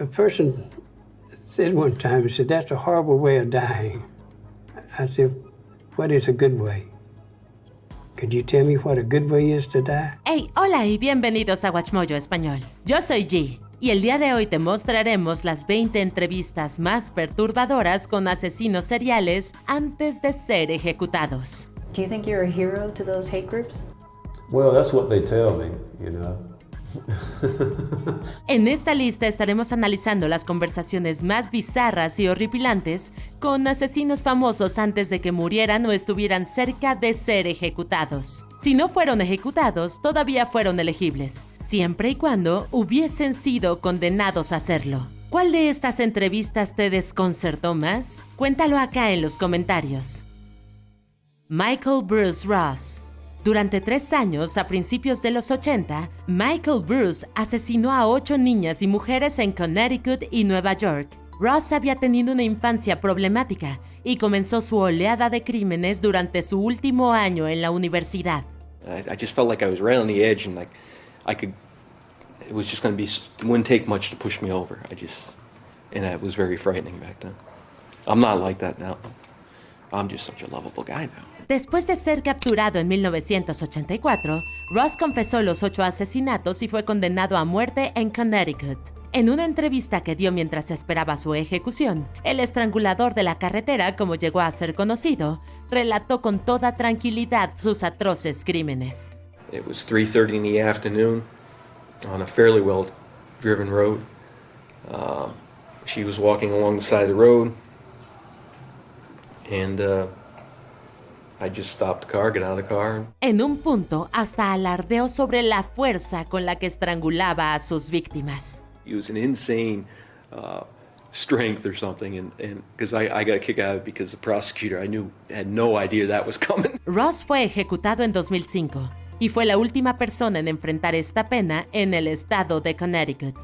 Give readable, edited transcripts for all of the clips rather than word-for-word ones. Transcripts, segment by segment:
A person said one time, he said, "That's a horrible way of dying." I said, "What is a good way? Could you tell me what a good way is to die?" Hey, hola y bienvenidos a Watchmojo Español. Yo soy G. Y el día de hoy te mostraremos las 20 entrevistas más perturbadoras con asesinos seriales antes de ser ejecutados. Do you think you're a hero to those hate groups? Well, that's what they tell me, you know. En esta lista estaremos analizando las conversaciones más bizarras y horripilantes con asesinos famosos antes de que murieran o estuvieran cerca de ser ejecutados. Si no fueron ejecutados, todavía fueron elegibles, siempre y cuando hubiesen sido condenados a hacerlo. ¿Cuál de estas entrevistas te desconcertó más? Cuéntalo acá en los comentarios. Michael Bruce Ross. Durante 3 años, a principios de los 80, Michael Bruce asesinó a 8 niñas y mujeres en Connecticut y Nueva York. Ross había tenido una infancia problemática y comenzó su oleada de crímenes durante su último año en la universidad. I just felt like I was right on the edge and like it was just going to be, wouldn't take much to push me over. And it was very frightening back then. I'm not like that now. I'm just such a lovable guy now. Después de ser capturado en 1984, Ross confesó los 8 asesinatos y fue condenado a muerte en Connecticut. En una entrevista que dio mientras esperaba su ejecución, el estrangulador de la carretera, como llegó a ser conocido, relató con toda tranquilidad sus atroces crímenes. It was 3:30 in the afternoon on a fairly well-driven road. She was walking along the side of the road, and I just stopped the car, got out of the car. En un punto, hasta alardeó sobre la fuerza con la que estrangulaba a sus víctimas. It was an insane strength or something, and because I got a kick out of it because the prosecutor had no idea that was coming. Ross fue ejecutado en 2005 y fue la última persona en enfrentar esta pena en el estado de Connecticut.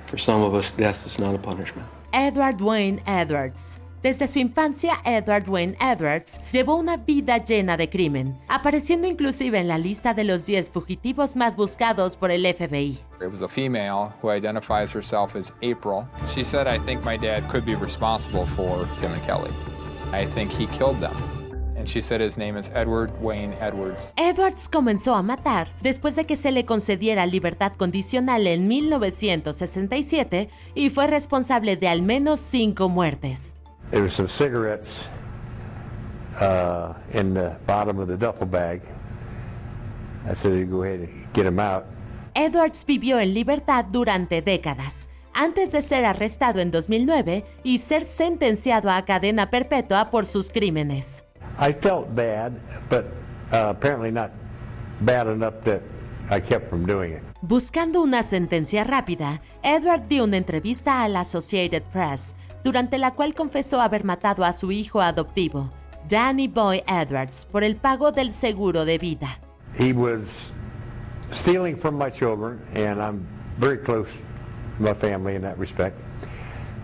For some of us, death is not a punishment. Edward Wayne Edwards. Desde su infancia, Edward Wayne Edwards llevó una vida llena de crimen, apareciendo inclusive en la lista de los 10 fugitivos más buscados por el FBI. It was a female who identifies herself as April. She said, "I think my dad could be responsible for Tim and Kelly. I think he killed them." And she said his name is Edward Wayne Edwards. Edwards comenzó a matar después de que se le concediera libertad condicional en 1967 y fue responsable de al menos 5 muertes. There were some cigarettes in the bottom of the duffel bag. I said, "Go ahead and get them out." Edwards vivió en libertad durante décadas, antes de ser arrestado en 2009 y ser sentenciado a cadena perpetua por sus crímenes. I felt bad, but apparently not bad enough that I kept from doing it. Buscando una sentencia rápida, Edward dio una entrevista a la Associated Press, durante la cual confesó haber matado a su hijo adoptivo, Danny Boy Edwards, por el pago del seguro de vida. He was stealing from my children, and I'm very close to my family in that respect.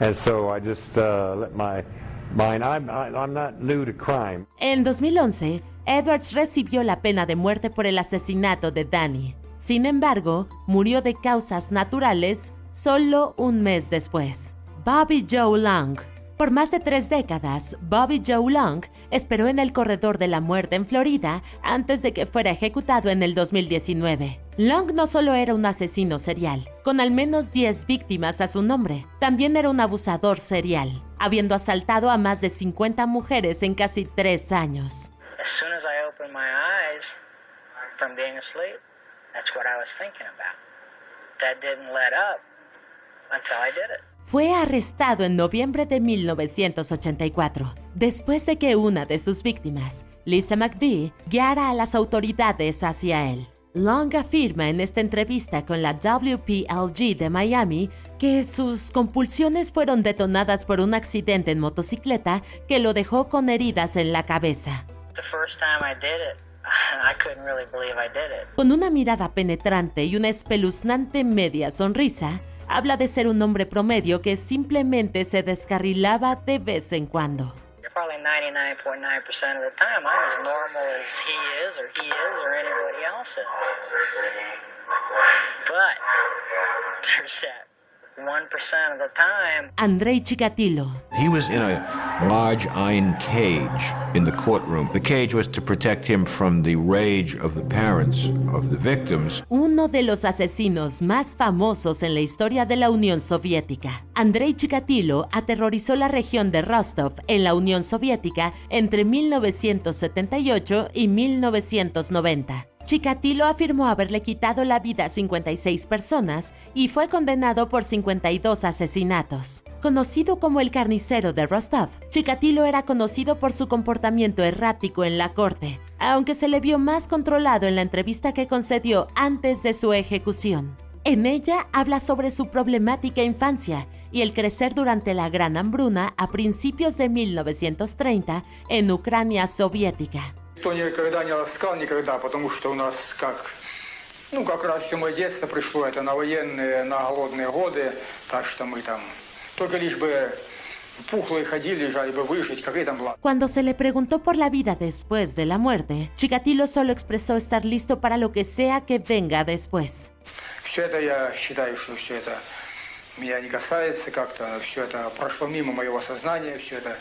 And so I just let my mind. I'm not new to crime. En 2011, Edwards recibió la pena de muerte por el asesinato de Danny. Sin embargo, murió de causas naturales solo un mes después. Bobby Joe Long. Por más de 3 décadas, Bobby Joe Long esperó en el corredor de la muerte en Florida antes de que fuera ejecutado en el 2019. Long no solo era un asesino serial, con al menos 10 víctimas a su nombre, también era un abusador serial, habiendo asaltado a más de 50 mujeres en casi 3 años. As soon as I opened my eyes from being asleep, that's what I was thinking about. That didn't let up until I did it. Fue arrestado en noviembre de 1984, después de que una de sus víctimas, Lisa McVie, guiara a las autoridades hacia él. Long afirma en esta entrevista con la WPLG de Miami que sus compulsiones fueron detonadas por un accidente en motocicleta que lo dejó con heridas en la cabeza. The first time I did it, I couldn't really believe I did it. Con una mirada penetrante y una espeluznante media sonrisa, habla de ser un hombre promedio que simplemente se descarrilaba de vez en cuando. Probably 99.9% of the time, I'm as normal as he is or anybody else is. But there's that 1% of the time. Andrei Chikatilo. He was in a large iron cage in the courtroom. The cage was to protect him from the rage of the parents of the victims. Uno de los asesinos más famosos en la historia de la Unión Soviética. Andrei Chikatilo aterrorizó la región de Rostov en la Unión Soviética entre 1978 y 1990. Chikatilo afirmó haberle quitado la vida a 56 personas y fue condenado por 52 asesinatos. Conocido como el carnicero de Rostov, Chikatilo era conocido por su comportamiento errático en la corte, aunque se le vio más controlado en la entrevista que concedió antes de su ejecución. En ella habla sobre su problemática infancia y el crecer durante la Gran Hambruna a principios de 1930 en Ucrania soviética. Никто никогда не ласкал, никогда, потому что у нас как раз все мое детство пришло, это на военные, на голодные годы, так что мы там только лишь бы пухлые ходили, лежали бы выжить, какая там была. Cuando se le preguntó por la vida después de la muerte, Chikatilo solo expresó estar listo para lo que sea que venga después. Все это я считаю, что все это меня не касается, как-то все это прошло мимо моего сознания, все это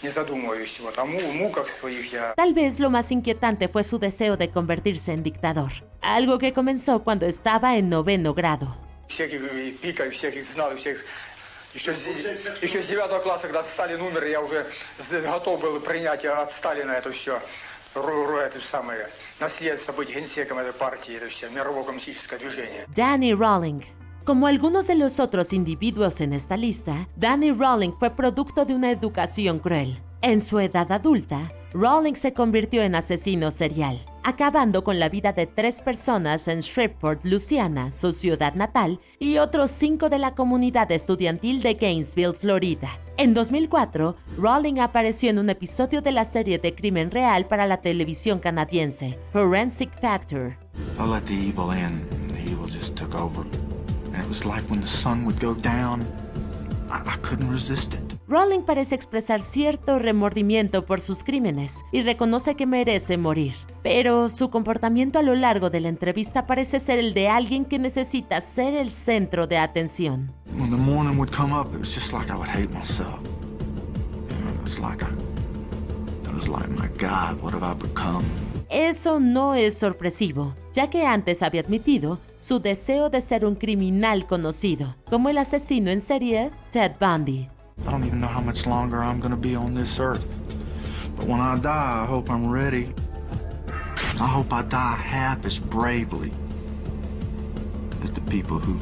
не задумываюсь, вот, о муках своих я... Tal vez lo más inquietante fue su deseo de convertirse en dictador, algo que comenzó cuando estaba en 9º grado. Всяких пиков, всех их знал, всех... Еще с 9 класса, когда Сталин умер, я уже готов был принять от Сталина это все, это самое, наследство, быть генсеком этой партии, это все, мировое коммунистическое движение. Danny Rawling. Como algunos de los otros individuos en esta lista, Danny Rawling fue producto de una educación cruel. En su edad adulta, Rawling se convirtió en asesino serial, acabando con la vida de 3 personas en Shreveport, Luisiana, su ciudad natal, y otros 5 de la comunidad estudiantil de Gainesville, Florida. En 2004, Rawling apareció en un episodio de la serie de crimen real para la televisión canadiense, Forensic Factor. I let the evil in, and the evil just took over. And it was like when the sun would go down, I couldn't resist it. Rawling parece expresar cierto remordimiento por sus crímenes y reconoce que merece morir. Pero su comportamiento a lo largo de la entrevista parece ser el de alguien que necesita ser el centro de atención. When the morning would come up, it was just like I would hate myself. It was like, my God, what have I become? Eso no es sorpresivo, ya que antes había admitido su deseo de ser un criminal conocido, como el asesino en serie Ted Bundy. I don't even know how much longer I'm going to be on this earth. But when I die, I hope I'm ready. I hope I die half as bravely as the people who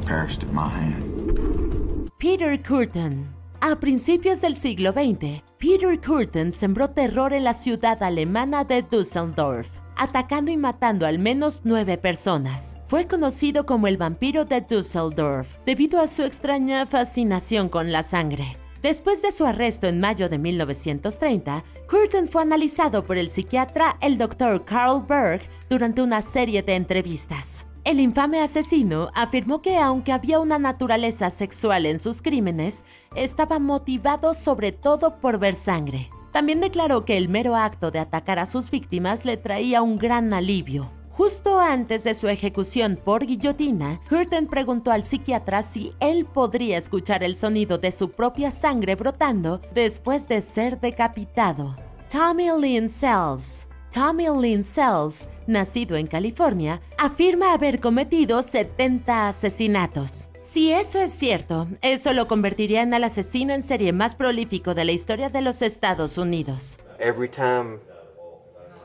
perished at my hand. Peter Kürten. A principios del siglo XX, Peter Kürten sembró terror en la ciudad alemana de Düsseldorf, atacando y matando al menos 9 personas. Fue conocido como el vampiro de Düsseldorf, debido a su extraña fascinación con la sangre. Después de su arresto en mayo de 1930, Kürten fue analizado por el psiquiatra el Dr. Carl Berg durante una serie de entrevistas. El infame asesino afirmó que aunque había una naturaleza sexual en sus crímenes, estaba motivado sobre todo por ver sangre. También declaró que el mero acto de atacar a sus víctimas le traía un gran alivio. Justo antes de su ejecución por guillotina, Kürten preguntó al psiquiatra si él podría escuchar el sonido de su propia sangre brotando después de ser decapitado. Tommy Lynn Sells. Tommy Lynn Sells, nacido en California, afirma haber cometido 70 asesinatos. Si eso es cierto, eso lo convertiría en el asesino en serie más prolífico de la historia de los Estados Unidos. Every time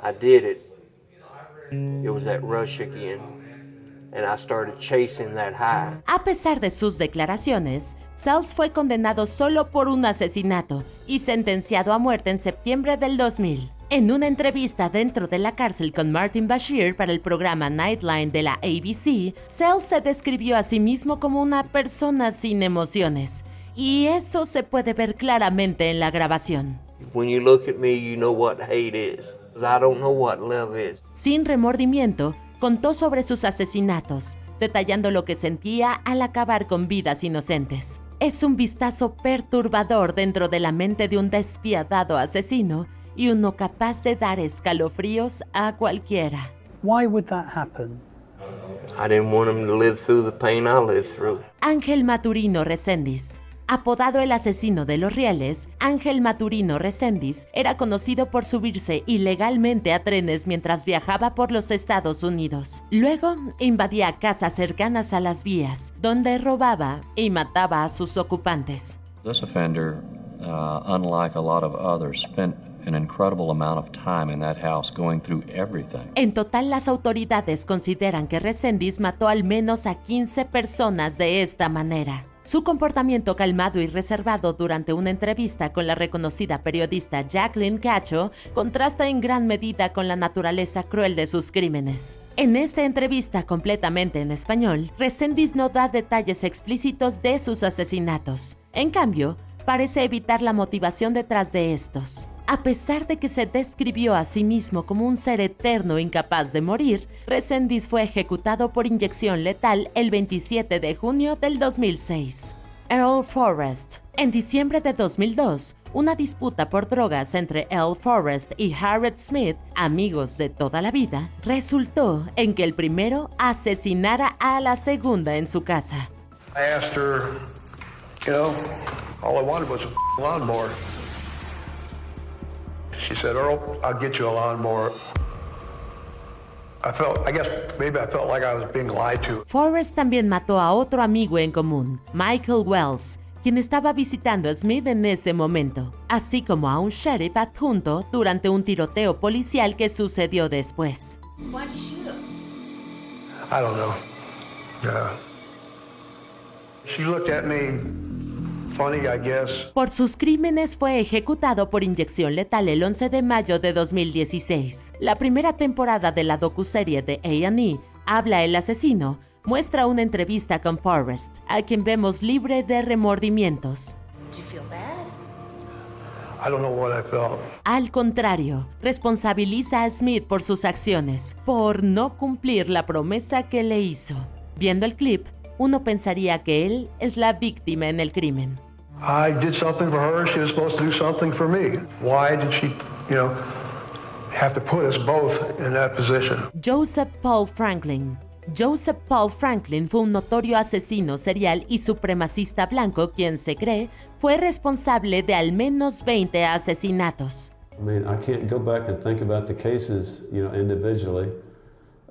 I did it was that rush again, and I started chasing that high. A pesar de sus declaraciones, Sells fue condenado solo por un asesinato y sentenciado a muerte en septiembre del 2000. En una entrevista dentro de la cárcel con Martin Bashir para el programa Nightline de la ABC, Sells se describió a sí mismo como una persona sin emociones, y eso se puede ver claramente en la grabación. When you look at me, you know what hate is. I don't know what love is. Sin remordimiento, contó sobre sus asesinatos, detallando lo que sentía al acabar con vidas inocentes. Es un vistazo perturbador dentro de la mente de un despiadado asesino y uno capaz de dar escalofríos a cualquiera. Why would that happen? I didn't want him to live through the pain I lived through. Ángel Maturino Reséndiz. Apodado el asesino de los rieles, Ángel Maturino Reséndiz era conocido por subirse ilegalmente a trenes mientras viajaba por los Estados Unidos. Luego, invadía casas cercanas a las vías, donde robaba y mataba a sus ocupantes. This offender, unlike a lot of others, spent an incredible amount of time in that house going through everything. En total, las autoridades consideran que Reséndiz mató al menos a 15 personas de esta manera. Su comportamiento calmado y reservado durante una entrevista con la reconocida periodista Jacqueline Cacho contrasta en gran medida con la naturaleza cruel de sus crímenes. En esta entrevista completamente en español, Reséndiz no da detalles explícitos de sus asesinatos. En cambio, parece evitar la motivación detrás de estos. A pesar de que se describió a sí mismo como un ser eterno incapaz de morir, Reséndiz fue ejecutado por inyección letal el 27 de junio del 2006. Earl Forrest. En diciembre de 2002, una disputa por drogas entre Earl Forrest y Harriet Smith, amigos de toda la vida, resultó en que el primero asesinara a la segunda en su casa. I asked her, all I wanted was a lawnmower. She said, Earl, I'll get you a lawnmower. I felt like I was being lied to. Forrest también mató a otro amigo en común, Michael Wells, quien estaba visitando a Smith en ese momento, así como a un sheriff adjunto durante un tiroteo policial que sucedió después. Why'd you shoot him? I don't know. She looked at me funny, I guess. Por sus crímenes fue ejecutado por inyección letal el 11 de mayo de 2016. La primera temporada de la docuserie de A&E, Habla el asesino, muestra una entrevista con Forrest, a quien vemos libre de remordimientos. Did you feel bad? I don't know what I felt. Al contrario, responsabiliza a Smith por sus acciones, por no cumplir la promesa que le hizo. Viendo el clip, uno pensaría que él es la víctima en el crimen. I did something for her, she was supposed to do something for me. Why did she, have to put us both in that position? Joseph Paul Franklin. Joseph Paul Franklin fue un notorio asesino serial y supremacista blanco quien se cree fue responsable de al menos 20 asesinatos. I mean, I can't go back and think about the cases, individually.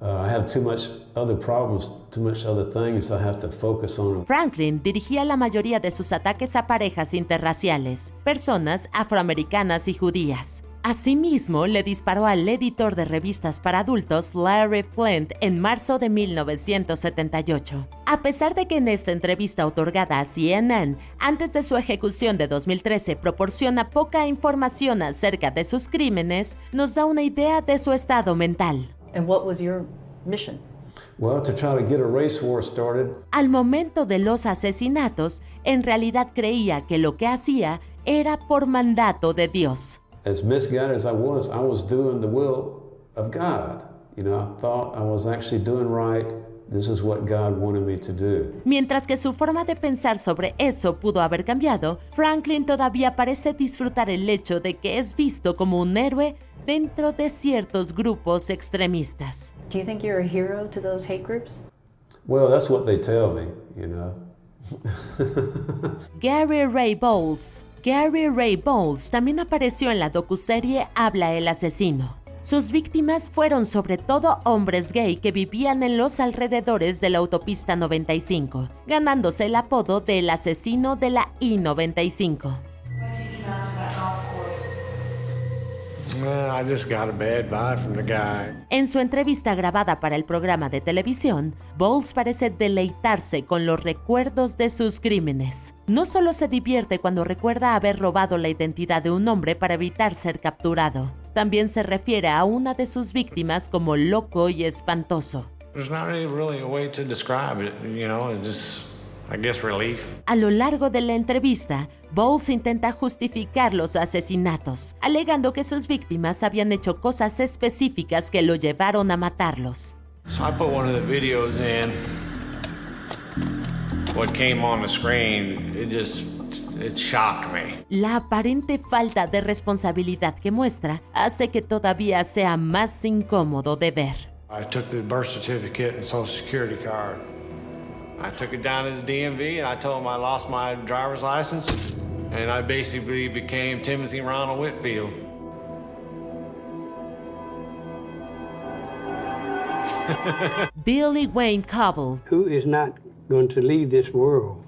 I have too much other problems, too much other things I have to focus on. Franklin dirigía la mayoría de sus ataques a parejas interraciales, personas afroamericanas y judías. Asimismo, le disparó al editor de revistas para adultos Larry Flynt en marzo de 1978. A pesar de que en esta entrevista otorgada a CNN, antes de su ejecución de 2013 proporciona poca información acerca de sus crímenes, nos da una idea de su estado mental. And what was your mission? Well, to try to get a race war started. Al momento de los asesinatos, en realidad creía que lo que hacía era por mandato de Dios. As misguided as I was doing the will of God. I thought I was actually doing right. This is what God wanted me to do. Mientras que su forma de pensar sobre eso pudo haber cambiado, Franklin todavía parece disfrutar el hecho de que es visto como un héroe dentro de ciertos grupos extremistas. Do you think you're a hero to those hate groups? Well, that's what they tell me, Gary Ray Bowles. Gary Ray Bowles también apareció en la docuserie Habla el asesino. Sus víctimas fueron sobre todo hombres gay que vivían en los alrededores de la autopista 95, ganándose el apodo del asesino de la I-95. I just got a bad vibe from the guy. En su entrevista grabada para el programa de televisión, Bowles parece deleitarse con los recuerdos de sus crímenes. No solo se divierte cuando recuerda haber robado la identidad de un hombre para evitar ser capturado, también se refiere a una de sus víctimas como loco y espantoso. There's not really a way to describe it, just, I guess, relief. A lo largo de la entrevista, Bowles intenta justificar los asesinatos, alegando que sus víctimas habían hecho cosas específicas que lo llevaron a matarlos. So I put one of the videos in. What came on the screen, it shocked me. La aparente falta de responsabilidad que muestra hace que todavía sea más incómodo de ver. I took the birth certificate and social security card. I took it down to the DMV and I told them I lost my driver's license and I basically became Timothy Ronald Whitfield. Billy Wayne Cobble. Who is not going to leave this world?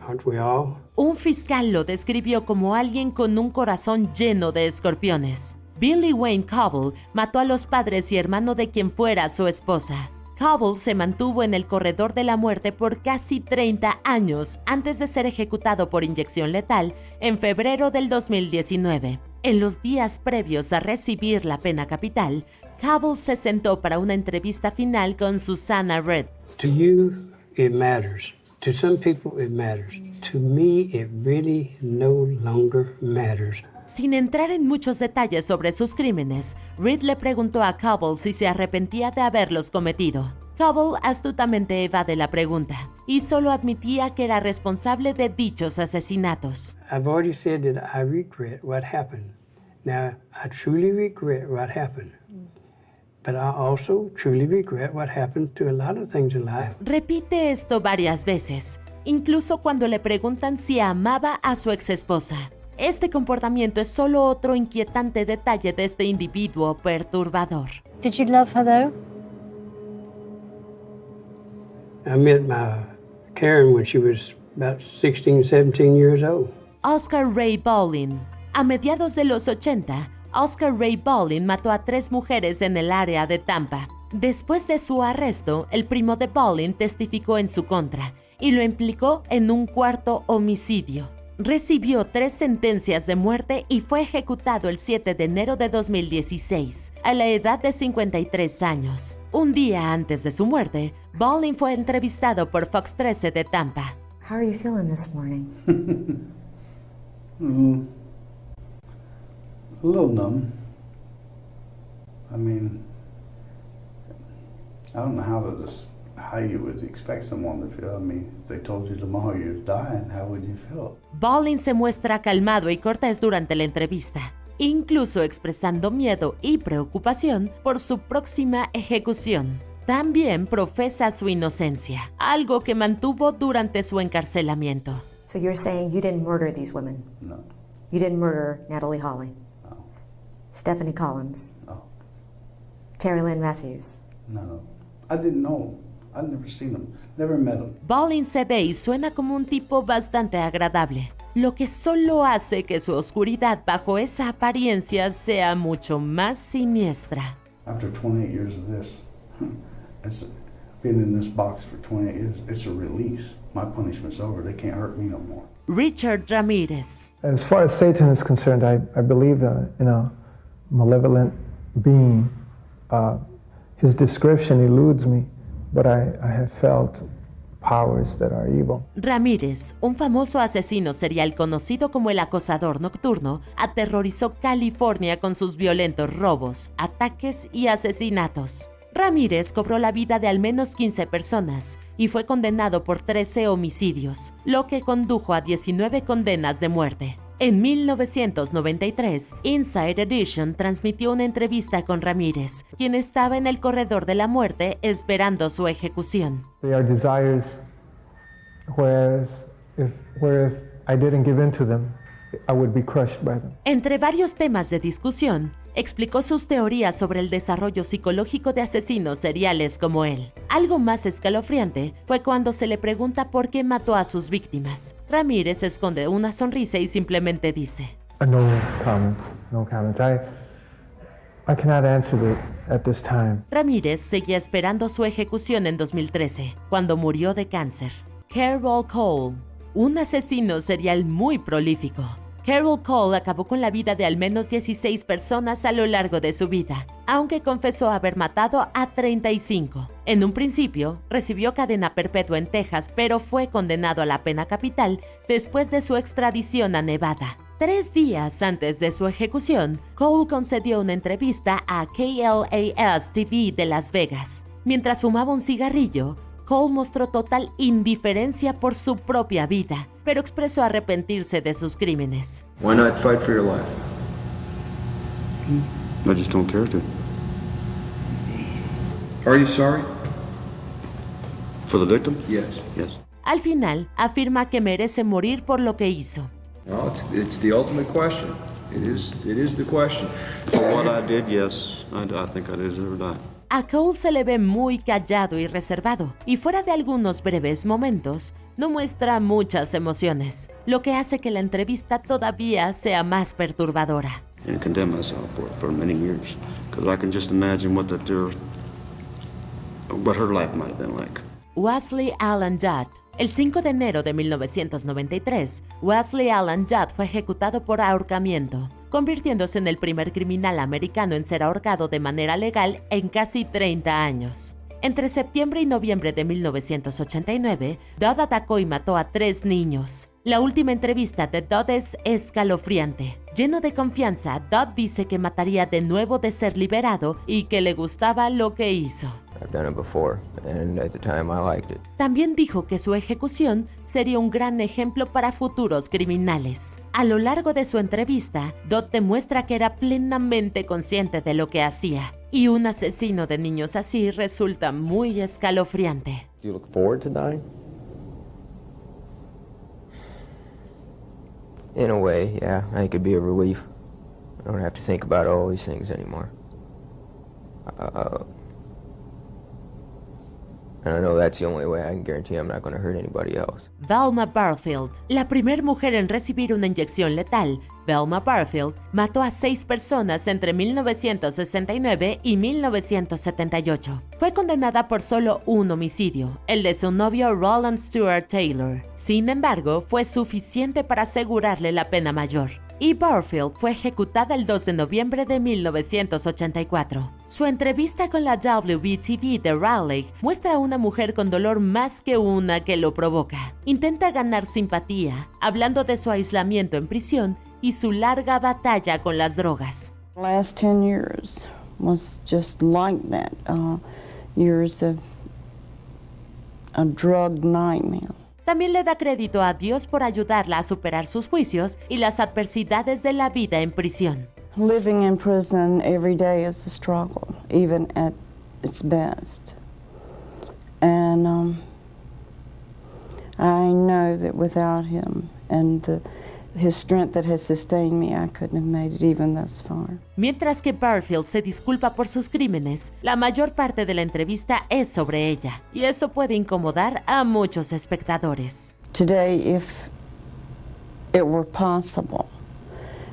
Aren't we all? Un fiscal lo describió como alguien con un corazón lleno de escorpiones. Billy Wayne Cobble mató a los padres y hermano de quien fuera su esposa. Cobble se mantuvo en el corredor de la muerte por casi 30 años antes de ser ejecutado por inyección letal en febrero del 2019. En los días previos a recibir la pena capital, Cobble se sentó para una entrevista final con Susanna Redd. To you, it matters. To some people, it matters. To me, it really no longer matters. Sin entrar en muchos detalles sobre sus crímenes, Reed le preguntó a Cobble si se arrepentía de haberlos cometido. Cobble astutamente evade la pregunta y solo admitía que era responsable de dichos asesinatos. I've already said that I regret what happened. Now, I truly regret what happened. But I also truly regret what happened to a lot of things in life. Repite esto varias veces, incluso cuando le preguntan si amaba a su exesposa. Este comportamiento es solo otro inquietante detalle de este individuo perturbador. Did you love her though? I met Karen when she was about 16, 17 years old. Oscar Ray Bolin. A mediados de los 80, Oscar Ray Bolin mató a 3 mujeres en el área de Tampa. Después de su arresto, el primo de Bolin testificó en su contra y lo implicó en un 4º homicidio. Recibió 3 sentencias de muerte y fue ejecutado el 7 de enero de 2016, a la edad de 53 años. Un día antes de su muerte, Bolin fue entrevistado por Fox 13 de Tampa. How are you feeling this morning? A little numb. I mean, I don't know how you would expect someone to feel. I mean, if they told you tomorrow you're dying, how would you feel? Bolin se muestra calmado y cortés durante la entrevista, incluso expresando miedo y preocupación por su próxima ejecución. También profesa su inocencia, algo que mantuvo durante su encarcelamiento. So you're saying you didn't murder these women? No. You didn't murder Natalie Hawley? No. Stephanie Collins? No. Terry Lynn Matthews? No. I didn't know. I'd never seen them. Never met them. Bolin se ve y suena como un tipo bastante agradable, lo que solo hace que su oscuridad bajo esa apariencia sea mucho más siniestra. After 28 years of this, it's been in this box for 28 years. It's a release. My punishment's over. They can't hurt me no more. Richard Ramirez. As far as Satan is concerned, I believe in a malevolent being. His description eludes me, but I have felt powers that are evil. Ramírez, un famoso asesino serial conocido como el acosador nocturno, aterrorizó California con sus violentos robos, ataques y asesinatos. Ramírez cobró la vida de al menos 15 personas y fue condenado por 13 homicidios, lo que condujo a 19 condenas de muerte. En 1993, Inside Edition transmitió una entrevista con Ramírez, quien estaba en el corredor de la muerte esperando su ejecución. They are desires, whereas if I didn't give in to them, I would be crushed by them. Entre varios temas de discusión, explicó sus teorías sobre el desarrollo psicológico de asesinos seriales como él. Algo más escalofriante fue cuando se le pregunta por qué mató a sus víctimas. Ramírez esconde una sonrisa y simplemente dice: No comments. I cannot answer it at this time. Ramírez seguía esperando su ejecución en 2013, cuando murió de cáncer. Carol Cole, un asesino serial muy prolífico. Carol Cole acabó con la vida de al menos 16 personas a lo largo de su vida, aunque confesó haber matado a 35. En un principio, recibió cadena perpetua en Texas, pero fue condenado a la pena capital después de su extradición a Nevada. 3 días antes de su ejecución, Cole concedió una entrevista a KLAS TV de Las Vegas. Mientras fumaba un cigarrillo, Cole mostró total indiferencia por su propia vida, pero expresó arrepentirse de sus crímenes. Why not fight for your life? I just don't care to. Are you sorry? For the victim? Yes. Yes. Al final, afirma que merece morir por lo que hizo. No, it's the ultimate question. It is the question. For what I did, yes, I think I deserve to die. A Cole se le ve muy callado y reservado, y fuera de algunos breves momentos, no muestra muchas emociones, lo que hace que la entrevista todavía sea más perturbadora. And condemn myself for many years, because I can just imagine what her life might have been like. Wesley Allen Judd. El 5 de enero de 1993, Wesley Allen Judd fue ejecutado por ahorcamiento, convirtiéndose en el primer criminal americano en ser ahorcado de manera legal en casi 30 años. Entre septiembre y noviembre de 1989, Dodd atacó y mató a 3 niños. La última entrevista de Dodd es escalofriante. Lleno de confianza, Dodd dice que mataría de nuevo de ser liberado y que le gustaba lo que hizo. I've done it before, and at the time I liked it. También dijo que su ejecución sería un gran ejemplo para futuros criminales. A lo largo de su entrevista, Dodd demuestra que era plenamente consciente de lo que hacía, y un asesino de niños así resulta muy escalofriante. Do you look forward to dying? In a way, yeah. I think it'd be a relief. I don't have to think about all these things anymore. And I know that's the only way I can guarantee I'm not going to hurt anybody else. Velma Barfield, la primer mujer en recibir una inyección letal, Velma Barfield, mató a 6 personas entre 1969 y 1978. Fue condenada por solo un homicidio, el de su novio Roland Stewart Taylor. Sin embargo, fue suficiente para asegurarle la pena mayor. Y Barfield fue ejecutada el 2 de noviembre de 1984. Su entrevista con la WBTV de Raleigh muestra a una mujer con dolor más que una que lo provoca. Intenta ganar simpatía, hablando de su aislamiento en prisión y su larga batalla con las drogas. The last 10 years was just like that. Years of a drug nightmare. También le da crédito a Dios por ayudarla a superar sus juicios y las adversidades de la vida en prisión. Living in prison every day is a struggle, even at its best. And I know that without him and his strength that has sustained me, I couldn't have made it even thus far. Mientras que Barfield se disculpa por sus crímenes, la mayor parte de la entrevista es sobre ella, y eso puede incomodar a muchos espectadores. Today, if it were possible,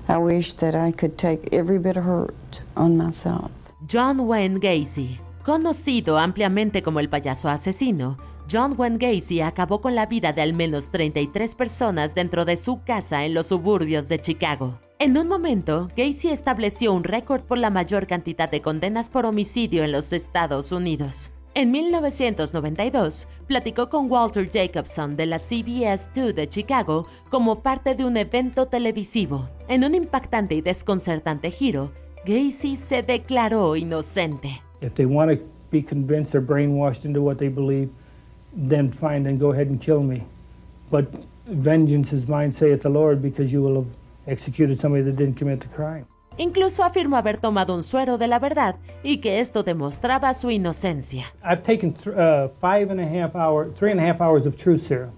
I wish that I could take every bit of hurt on myself. John Wayne Gacy, conocido ampliamente como el payaso asesino, John Wayne Gacy acabó con la vida de al menos 33 personas dentro de su casa en los suburbios de Chicago. En un momento, Gacy estableció un récord por la mayor cantidad de condenas por homicidio en los Estados Unidos. En 1992, platicó con Walter Jacobson de la CBS 2 de Chicago como parte de un evento televisivo. En un impactante y desconcertante giro, Gacy se declaró inocente. If they want to be convinced or brainwashed into what they believe, then fine, then go ahead and kill me. But vengeance is mine, saith the Lord, because you will have executed somebody that didn't commit the crime. Incluso afirmó haber tomado un suero de la verdad y que esto demostraba su inocencia. I've taken 3.5 hours of truth serum,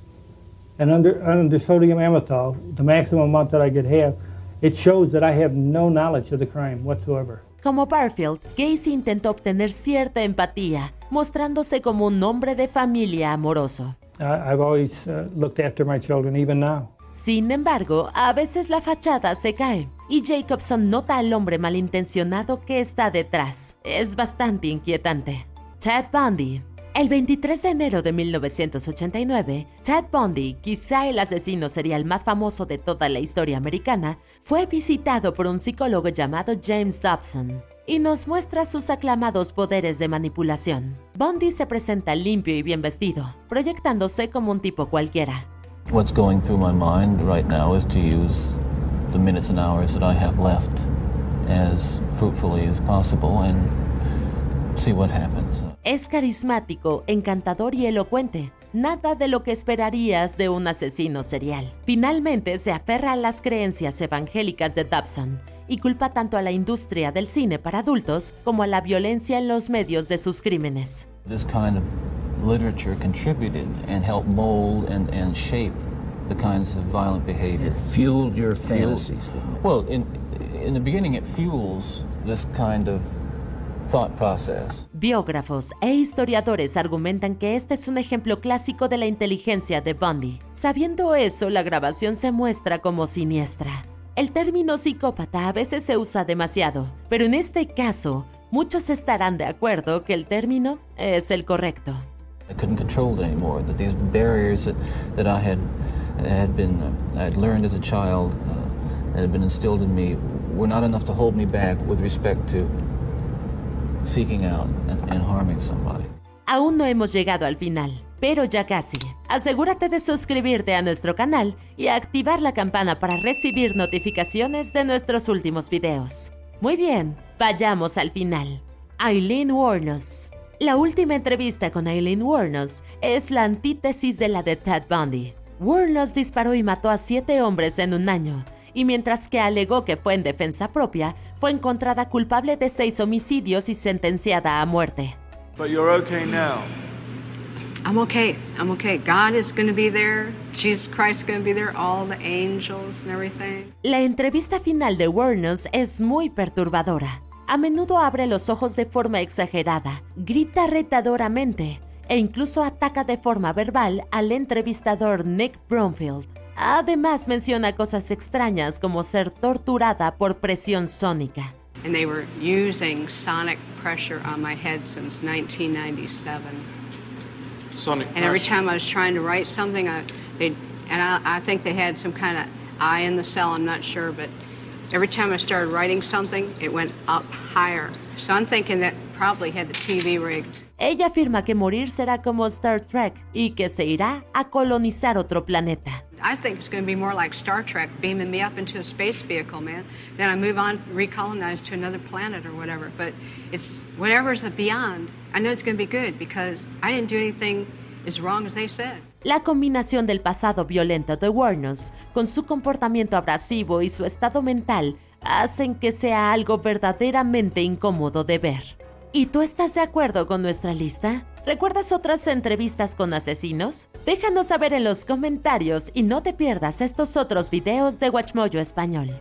and under sodium amytal, the maximum amount that I could have, it shows that I have no knowledge of the crime whatsoever. Como Barfield, Gacy intentó obtener cierta empatía, mostrándose como un hombre de familia amoroso. I've always looked after my children, even now. Sin embargo, a veces la fachada se cae, y Jacobson nota al hombre malintencionado que está detrás. Es bastante inquietante. Ted Bundy. El 23 de enero de 1989, Ted Bundy, quizá el asesino serial más famoso de toda la historia americana, fue visitado por un psicólogo llamado James Dobson y nos muestra sus aclamados poderes de manipulación. Bundy se presenta limpio y bien vestido, proyectándose como un tipo cualquiera. What's going through my mind right now is to use the minutes and hours that I have left as fruitfully as possible and see what happens. Es carismático, encantador y elocuente. Nada de lo que esperarías de un asesino serial. Finalmente se aferra a las creencias evangélicas de Dobson y culpa tanto a la industria del cine para adultos como a la violencia en los medios de sus crímenes. This kind of literature contributed and helped mold and shape the kinds of violent behavior. It fueled your fantasies, didn't it? Well, in the beginning it fuels this kind of thought process. Biógrafos e historiadores argumentan que este es un ejemplo clásico de la inteligencia de Bundy. Sabiendo eso, la grabación se muestra como siniestra. El término psicópata a veces se usa demasiado, pero en este caso, muchos estarán de acuerdo que el término es el correcto. I couldn't control it anymore. That these barriers that I had learned as a child, that had been instilled in me, were not enough to hold me back with respect to seeking out and harming somebody. Aún no hemos llegado al final, pero ya casi. Asegúrate de suscribirte a nuestro canal y activar la campana para recibir notificaciones de nuestros últimos videos. Muy bien, vayamos al final. Aileen Wuornos. La última entrevista con Aileen Wuornos es la antítesis de la de Ted Bundy. Wuornos disparó y mató a 7 hombres en un año, y mientras que alegó que fue en defensa propia, fue encontrada culpable de 6 homicidios y sentenciada a muerte. But you're okay now. I'm okay. I'm okay. God is going to be there. Jesus Christ is going to be there. All the angels and everything. La entrevista final de Wuornos es muy perturbadora. A menudo abre los ojos de forma exagerada, grita retadoramente e incluso ataca de forma verbal al entrevistador Nick Bromfield. Además menciona cosas extrañas como ser torturada por presión sónica. And they were using sonic pressure on my head since 1997. Sonic and every time I was trying to write something, I think they had some kind of eye in the cell, I'm not sure, but every time I started writing something, it went up higher. So I'm thinking that probably had the TV rigged. Ella afirma que morir será como Star Trek y que se irá a colonizar otro planeta. I think it's going to be more like Star Trek, beaming me up into a space vehicle, man. Then I move on, recolonize to another planet or whatever. But it's whatever's beyond. I know it's going to be good because I didn't do anything as wrong as they said. La combinación del pasado violento de Wuornos con su comportamiento abrasivo y su estado mental hacen que sea algo verdaderamente incómodo de ver. ¿Y tú estás de acuerdo con nuestra lista? ¿Recuerdas otras entrevistas con asesinos? Déjanos saber en los comentarios y no te pierdas estos otros videos de WatchMojo Español.